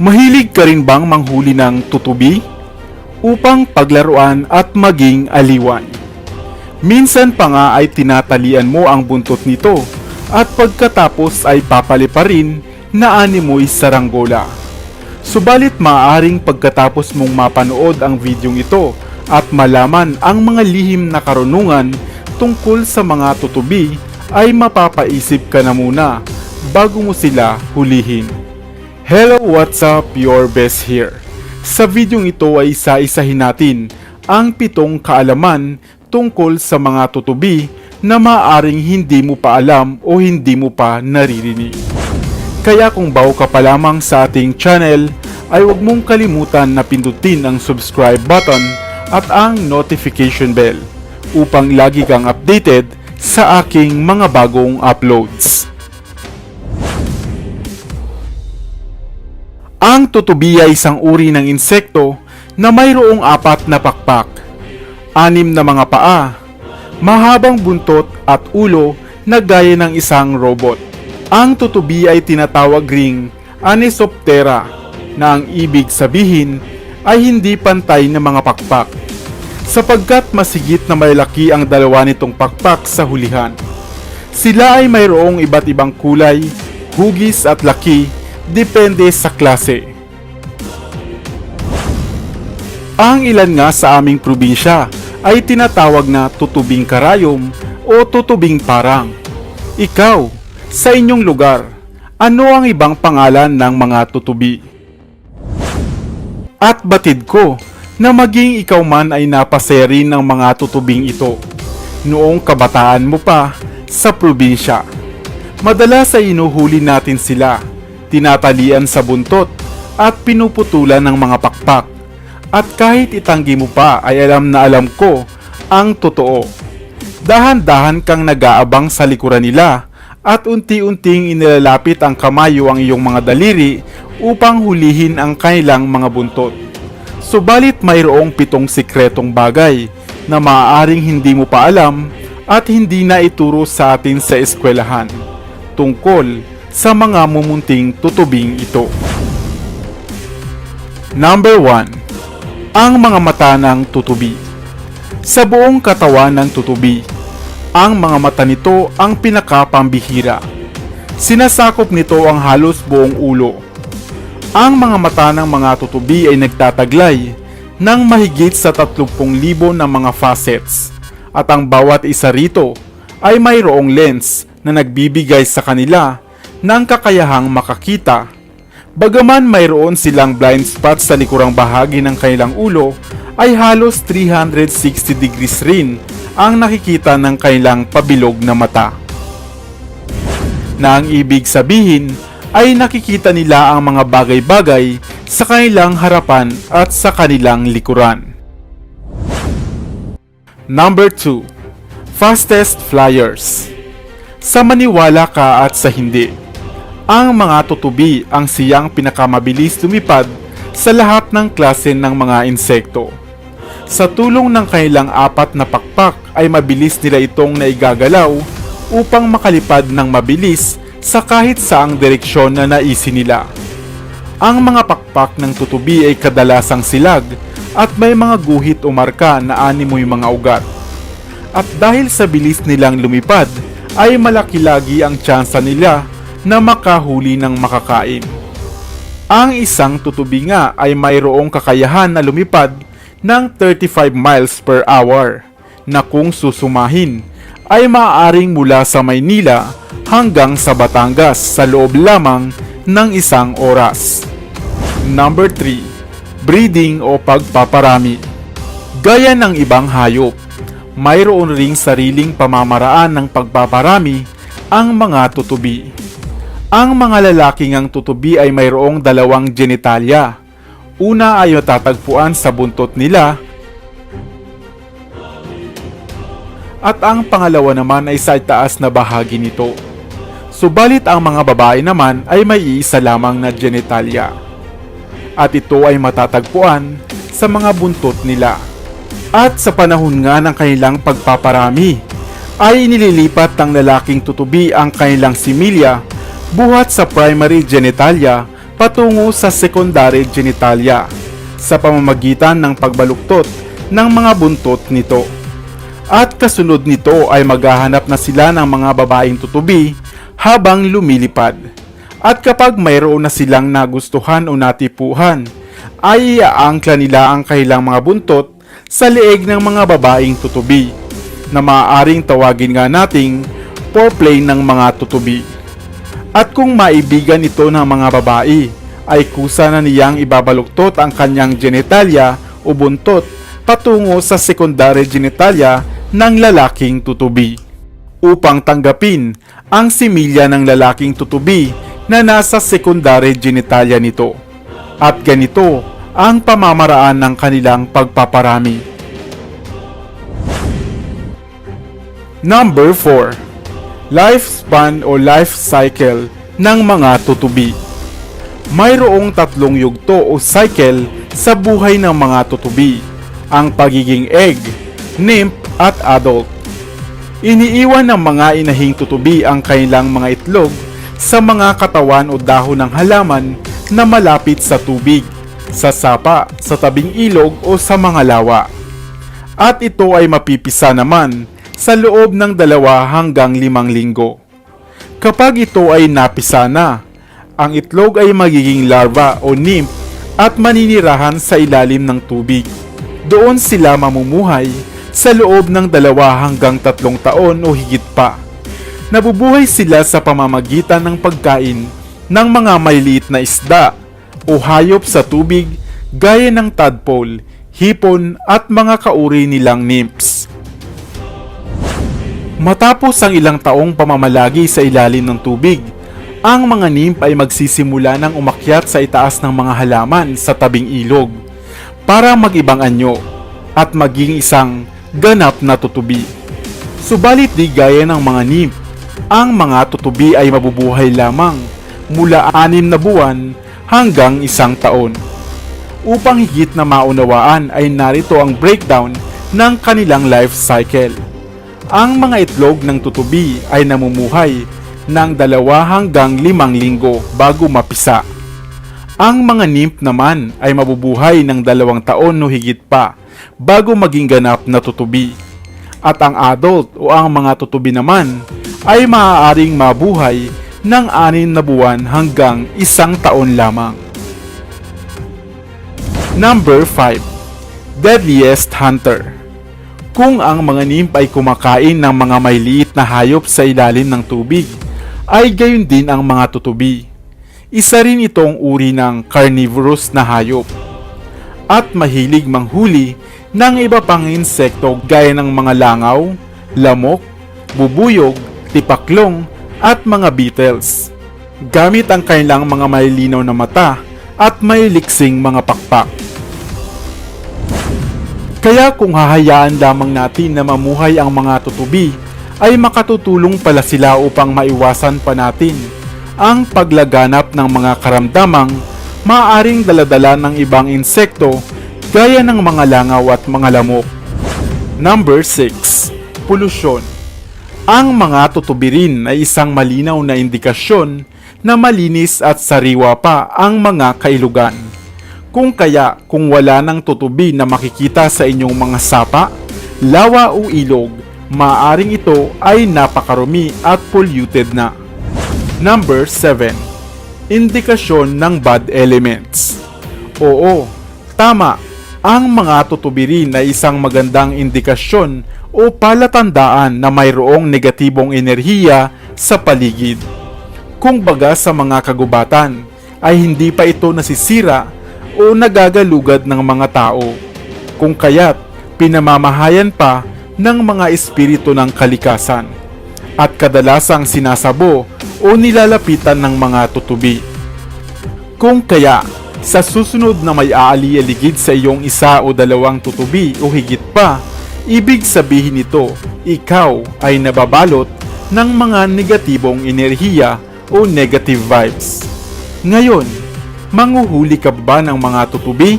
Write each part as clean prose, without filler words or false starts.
Mahilig ka rin bang manghuli ng tutubi? Upang paglaruan at maging aliwan. Minsan pa nga ay tinatalian mo ang buntot nito at pagkatapos ay papaliparin na animoy saranggola. Subalit maaaring pagkatapos mong mapanood ang videong ito at malaman ang mga lihim na karunungan tungkol sa mga tutubi ay mapapaisip ka na muna bago mo sila hulihin. Hello, what's up? Your best here. Sa videong ito ay isa-isahin natin ang 7 kaalaman tungkol sa mga tutubi na maaaring hindi mo pa alam o hindi mo pa naririnig. Kaya kung bago ka pa lamang sa ating channel, ay huwag mong kalimutan na pindutin ang subscribe button at ang notification bell upang lagi kang updated sa aking mga bagong uploads. Ang tutubi ay isang uri ng insekto na mayroong 4 na pakpak, 6 na mga paa, mahabang buntot at ulo na gaya ng isang robot. Ang tutubi ay tinatawag ring Anisoptera na ang ibig sabihin ay hindi pantay na mga pakpak, sapagkat masigit na malaki ang dalawa nitong pakpak sa hulihan. Sila ay mayroong iba't ibang kulay, hugis at laki, depende sa klase. Ang ilan nga sa aming probinsya ay tinatawag na tutubing karayom o tutubing parang. Ikaw, sa inyong lugar, ano ang ibang pangalan ng mga tutubi? At batid ko na maging ikaw man ay napasaya rin ng mga tutubing ito noong kabataan mo pa sa probinsya. Madalas ay inuhuli natin sila, tinatalian sa buntot at pinuputulan ng mga pakpak. At kahit itanggi mo pa ay alam na alam ko ang totoo. Dahan-dahan kang nag-aabang sa likuran nila at unti-unting inilalapit ang kamay o ang iyong mga daliri upang hulihin ang kanilang mga buntot. Subalit mayroong 7 sikretong bagay na maaaring hindi mo pa alam at hindi na ituro sa atin sa eskwelahan tungkol sa mga mumunting tutubing ito. Number 1. Ang mga mata ng tutubi. Sa buong katawan ng tutubi, ang mga mata nito ang pinakapambihira. Sinasakop nito ang halos buong ulo. Ang mga mata ng mga tutubi ay nagtataglay ng mahigit sa 30,000 na mga facets at ang bawat isa rito ay mayroong lens na nagbibigay sa kanila ng kakayahang makakita. Bagaman mayroon silang blind spot sa likurang bahagi ng kanilang ulo, ay halos 360 degrees rin ang nakikita ng kanilang pabilog na mata. Na ang ibig sabihin ay nakikita nila ang mga bagay-bagay sa kanilang harapan at sa kanilang likuran. Number 2. Fastest flyers. Sa maniwala ka at sa hindi, ang mga tutubi ang siyang pinakamabilis lumipad sa lahat ng klase ng mga insekto. Sa tulong ng kanilang 4 na pakpak ay mabilis nila itong naigagalaw upang makalipad ng mabilis sa kahit saang direksyon na naisin nila. Ang mga pakpak ng tutubi ay kadalasang silag at may mga guhit o marka na animoy mga ugat. At dahil sa bilis nilang lumipad ay malaki lagi ang tsansa nila na makahuli ng makakain. Ang isang tutubi nga ay mayroong kakayahan na lumipad ng 35 miles per hour na kung susumahin ay maaaring mula sa Maynila hanggang sa Batangas sa loob lamang ng 1 oras. Number 3. Breeding o pagpaparami. Gaya ng ibang hayop, mayroon ring sariling pamamaraan ng pagpaparami ang mga tutubi. Ang mga lalaking ang tutubi ay mayroong 2 genitalya. Una ay matatagpuan sa buntot nila at ang pangalawa naman ay sa itaas na bahagi nito. Subalit ang mga babae naman ay may iisa lamang na genitalya. At ito ay matatagpuan sa mga buntot nila. At sa panahon nga ng kanilang pagpaparami, ay inililipat ng lalaking tutubi ang kanilang similya buhat sa primary genitalia patungo sa secondary genitalia sa pamamagitan ng pagbaluktot ng mga buntot nito. At kasunod nito ay maghahanap na sila ng mga babaeng tutubi habang lumilipad. At kapag mayroon na silang nagustuhan o natipuhan, ay iaangkla nila ang kanilang mga buntot sa leeg ng mga babaeng tutubi na maaaring tawagin nga nating foreplay ng mga tutubi. At kung maibigan ito ng mga babae, ay kusa na niyang ibabaluktot ang kanyang genitalia o buntot patungo sa secondary genitalia ng lalaking tutubi upang tanggapin ang similya ng lalaking tutubi na nasa secondary genitalia nito. At ganito ang pamamaraan ng kanilang pagpaparami. Number 4. Lifespan o life cycle ng mga tutubi. Mayroong tatlong yugto o cycle sa buhay ng mga tutubi: ang pagiging egg, nymph at adult. Iniiwan ng mga inahing tutubi ang kanilang mga itlog sa mga katawan o dahon ng halaman na malapit sa tubig, sa sapa, sa tabing ilog o sa mga lawa. At ito ay mapipisa naman sa loob ng 2 hanggang 5 linggo. Kapag ito ay napisa na, ang itlog ay magiging larva o nymph at maninirahan sa ilalim ng tubig. Doon sila mamumuhay sa loob ng 2 hanggang 3 taon o higit pa. Nabubuhay sila sa pamamagitan ng pagkain ng mga maliliit na isda o hayop sa tubig gaya ng tadpole, hipon at mga kauri nilang nymphs. Matapos ang ilang taong pamamalagi sa ilalim ng tubig, ang mga nymph ay magsisimula ng umakyat sa itaas ng mga halaman sa tabing ilog para mag-ibang anyo at maging isang ganap na tutubi. Subalit di gaya ng mga nymph, ang mga tutubi ay mabubuhay lamang mula 6 na buwan hanggang 1 taon. Upang higit na maunawaan ay narito ang breakdown ng kanilang life cycle. Ang mga itlog ng tutubi ay namumuhay ng 2 hanggang 5 linggo bago mapisa. Ang mga nymph naman ay mabubuhay ng 2 taon o higit pa bago maging ganap na tutubi. At ang adult o ang mga tutubi naman ay maaaring mabuhay ng 6 na buwan hanggang 1 taon lamang. Number 5. Deadliest Hunter. Kung ang mga nymph ay kumakain ng mga maliliit na hayop sa ilalim ng tubig, ay gayon din ang mga tutubi. Isa rin itong uri ng carnivorous na hayop at mahilig manghuli ng iba pang insekto gaya ng mga langaw, lamok, bubuyog, tipaklong at mga beetles, gamit ang kanilang mga malilinaw na mata at may liksing mga pakpak. Kaya kung hahayaan lamang natin na mamuhay ang mga tutubi, ay makatutulong pala sila upang maiwasan pa natin ang paglaganap ng mga karamdamang maaaring daladala ng ibang insekto gaya ng mga langaw at mga lamok. Number 6. Polusyon. Ang mga tutubi rin ay isang malinaw na indikasyon na malinis at sariwa pa ang mga kailugan. Kung wala ng tutubi na makikita sa inyong mga sapa, lawa o ilog, maaaring ito ay napakarumi at polluted na. Number 7. Indikasyon ng bad elements. Oo, tama, ang mga tutubi rin ay isang magandang indikasyon o palatandaan na mayroong negatibong enerhiya sa paligid. Kung baga sa mga kagubatan, ay hindi pa ito nasisira o nagagalugad ng mga tao, kung kaya't pinamamahayan pa ng mga espiritu ng kalikasan at kadalasang sinasabo o nilalapitan ng mga tutubi. Kung kaya, sa susunod na may aali-aligid sa iyong 1 o 2 tutubi o higit pa, ibig sabihin nito, ikaw ay nababalot ng mga negatibong enerhiya o negative vibes. Ngayon, manghuhuli ka ba ng mga tutubi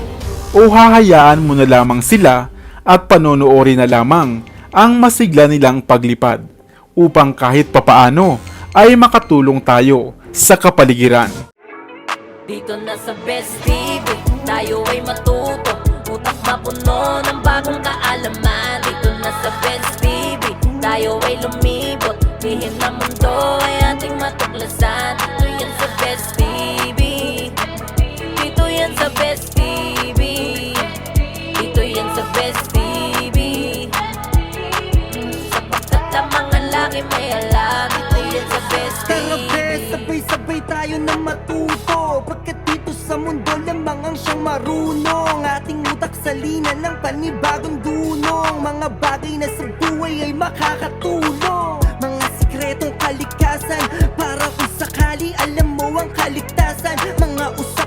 o hahayaan mo na lamang sila at panonoorin na lamang ang masigla nilang paglipad upang kahit papaano ay makatulong tayo sa kapaligiran? Dito na sa Best TV, tayo ay matuto. Utak mapuno ng bagong kaalaman. Dito na sa Best TV, tayo ay lumibot. Lihim na mundo ay ating matuklasan. Dito yan sa Best TV, dito yan sa Best TV, dito yan sa Best TV. Sapagkat ang mga laki may alam. Dito yan sa Best Tara TV. bes, sabay-sabay tayo na matuto. Pagkat dito sa mundo lamang ang siyang marunong. Ating utak salina ng panibagong dunong. Mga bagay na sa buhay ay makakatulong. Mga sikretong kalikasan, para kung sakali alam mo ang kaligtasan. Mga usap